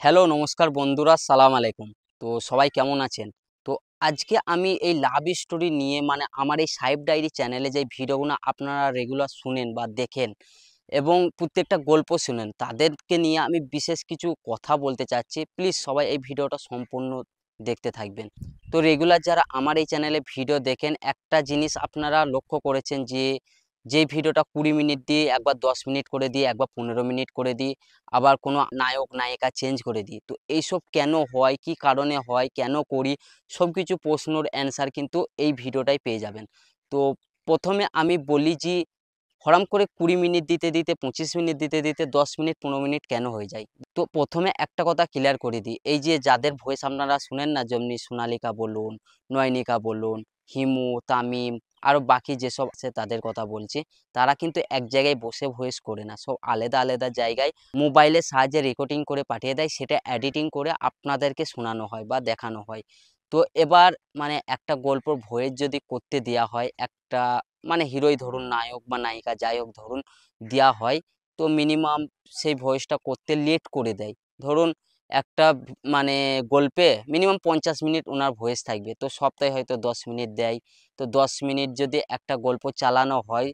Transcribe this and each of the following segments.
Hello নমস্কার বন্ধুরা, সালাম আলাইকুম। তো সবাই কেমন আছেন? তো আজকে আমি এই লাভ স্টোরি নিয়ে আমার এই সাহেব ডায়েরি চ্যানেলে যে ভিডিওগুলো আপনারা রেগুলার শুনেন বা দেখেন এবং প্রত্যেকটা গল্প শুনেন, তাদেরকে নিয়ে আমি বিশেষ কিছু কথা বলতে চাচ্ছি। প্লিজ সবাই এই ভিডিওটা সম্পূর্ণ দেখতে থাকবেন। তো রেগুলার যারা আমার এই চ্যানেলে ভিডিও দেখেন, একটা জিনিস আপনারা লক্ষ্য করেছেন যে যেই ভিডিওটা 20 মিনিট দিয়ে একবার 10 মিনিট করে দিই, একবার 15 মিনিট করে দিই, আবার কোনো নায়ক নায়িকা চেঞ্জ করে দিই। তো এইসব কেন হয়, কি কারণে হয়, কেন করি, সব কিছু প্রশ্নর অ্যান্সার কিন্তু এই ভিডিওটাই পেয়ে যাবেন। তো প্রথমে আমি বলি যে হঠাৎ করে 20 মিনিট দিতে দিতে, 25 মিনিট দিতে দিতে 10 মিনিট 15 মিনিট কেন হয়ে যায়। তো প্রথমে একটা কথা ক্লিয়ার করে দিই, এই যে যাদের ভয়েস আপনারা শুনেন না, যেমনি সোনালিকা বলুন, নয়নিকা বলুন, হিমু, তামিম, আরও বাকি যেসব আছে তাদের কথা বলছি। তারা কিন্তু এক জায়গায় বসে ভয়েস করে না, সব আলাদা আলাদা জায়গায় মোবাইলের সাহায্যে রেকর্ডিং করে পাঠিয়ে দেয়, সেটা এডিটিং করে আপনাদেরকে শোনানো হয় বা দেখানো হয়। তো এবার একটা গল্প ভয়েস যদি করতে দেওয়া হয়, একটা হিরোই ধরুন, নায়ক বা নায়িকা যাই হোক ধরুন দেওয়া হয়, তো মিনিমাম সেই ভয়েসটা করতে লেট করে দেয়। ধরুন একটা গল্পে মিনিমাম 50 মিনিট ওনার ভয়েস থাকবে, তো সপ্তাহে হয়তো 10 মিনিট দেয়। তো 10 মিনিট যদি একটা গল্প চালানো হয়,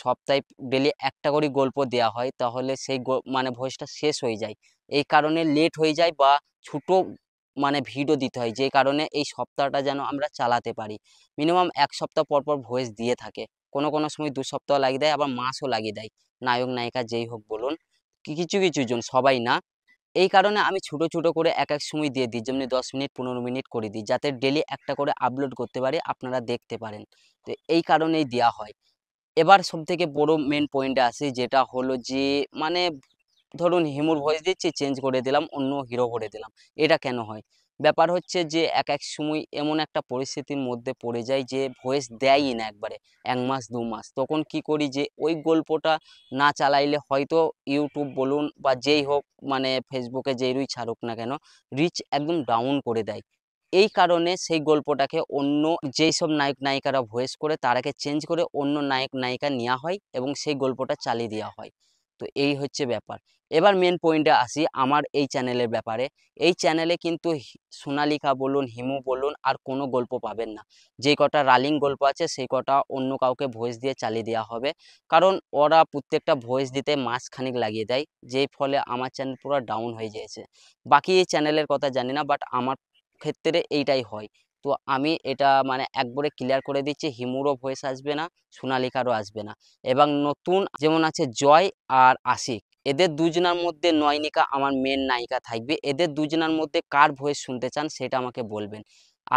সপ্তাহে ডেলি একটা করে গল্প দেওয়া হয়, তাহলে সেই ভয়েসটা শেষ হয়ে যায়। এই কারণে লেট হয়ে যায় বা ছোট ভিডিও দিতে হয়, যে কারণে এই সপ্তাহটা যেন আমরা চালাতে পারি। মিনিমাম 1 সপ্তাহ পর পর ভয়েস দিয়ে থাকে, কোনো কোনো সময় 2 সপ্তাহ লাগিয়ে দেয়, আবার মাসও লাগিয়ে দেয়, নায়ক নায়িকা যেই হোক বলুন, কিছু কিছু জন, সবাই না। এই কারণে আমি ছোট ছোট করে এক এক সময় দিয়ে দিই, যেমনি 10 মিনিট 15 মিনিট করে দিই, যাতে ডেলি একটা করে আপলোড করতে পারি, আপনারা দেখতে পারেন। তো এই কারণেই দেওয়া হয়। এবার সব থেকে বড় মেন পয়েন্টে আসি, যেটা হলো যে মানে ধরুন হিমুর ভয়েস দিচ্ছি, চেঞ্জ করে দিলাম, অন্য হিরো করে দিলাম। এটা কেন হয়? ব্যাপার হচ্ছে যে এক এক সময় এমন একটা পরিস্থিতির মধ্যে পড়ে যায় যে ভয়েস দেয়ই না একবারে, 1 মাস 2 মাস। তখন কি করি, যে ওই গল্পটা না চালাইলে হয়তো ইউটিউব বলুন বা যেই হোক, ফেসবুকে যেইরই ছাড়ুক না কেন, রিচ একদম ডাউন করে দেয়। এই কারণে সেই গল্পটাকে অন্য যেই সব নায়ক নায়িকারা ভয়েস করে, তারাকে চেঞ্জ করে অন্য নায়ক নায়িকা নেওয়া হয় এবং সেই গল্পটা চালিয়ে দেওয়া হয়। তো এই হচ্ছে ব্যাপার। এবার মেন পয়েন্টে আসি আমার এই চ্যানেলের ব্যাপারে। এই চ্যানেলে কিন্তু সোনালিকা বলুন, হিমু বলুন, আর কোনো গল্প পাবেন না। যে কটা রানিং গল্প আছে সেই কটা অন্য কাউকে ভয়েস দিয়ে চালিয়ে দেওয়া হবে, কারণ ওরা প্রত্যেকটা ভয়েস দিতে মাস খানিক লাগিয়ে দেয়, যেই ফলে আমার চ্যানেল পুরো ডাউন হয়ে গিয়েছে। বাকি এই চ্যানেলের কথা জানি না, বাট আমার ক্ষেত্রে এইটাই হয়। তো আমি এটা একবারে ক্লিয়ার করে দিচ্ছি, হিমুরও ভয়েস আসবে না, সোনালিকারও আসবে না। এবং নতুন যেমন আছে জয় আর আশিক, এদের দুজনের মধ্যে নয়নিকা আমার মেন নায়িকা থাকবে। এদের দুজনের মধ্যে কার ভয়েস শুনতে চান সেটা আমাকে বলবেন,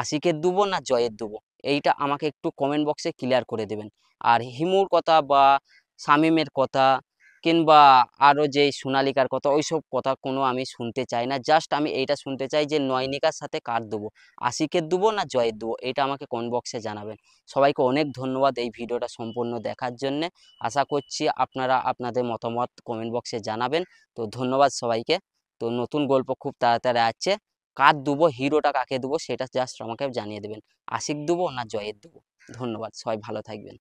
আশিকের দেবো না জয়ের দেবো, এইটা আমাকে একটু কমেন্ট বক্সে ক্লিয়ার করে দেবেন। আর হিমুর কথা বা শামিমের কথা কিংবা আরও যে সোনালিকার কথা, ওইসব কথা কোনো আমি শুনতে চাই না। জাস্ট আমি এইটা শুনতে চাই যে নয়নিকার সাথে কার দেবো, আশিকের দেবো না জয়ের দেবো, এটা আমাকে কমেন্ট বক্সে জানাবেন। সবাইকে অনেক ধন্যবাদ এই ভিডিওটা সম্পূর্ণ দেখার জন্যে। আশা করছি আপনারা আপনাদের মতামত কমেন্ট বক্সে জানাবেন। তো ধন্যবাদ সবাইকে। তো নতুন গল্প খুব তাড়াতাড়ি আসছে, কার দেবো, হিরোটা কাকে দেবো সেটা জাস্ট আমাকে জানিয়ে দেবেন, আশিক দেবো না জয়ের দেবো। ধন্যবাদ, সবাই ভালো থাকবেন।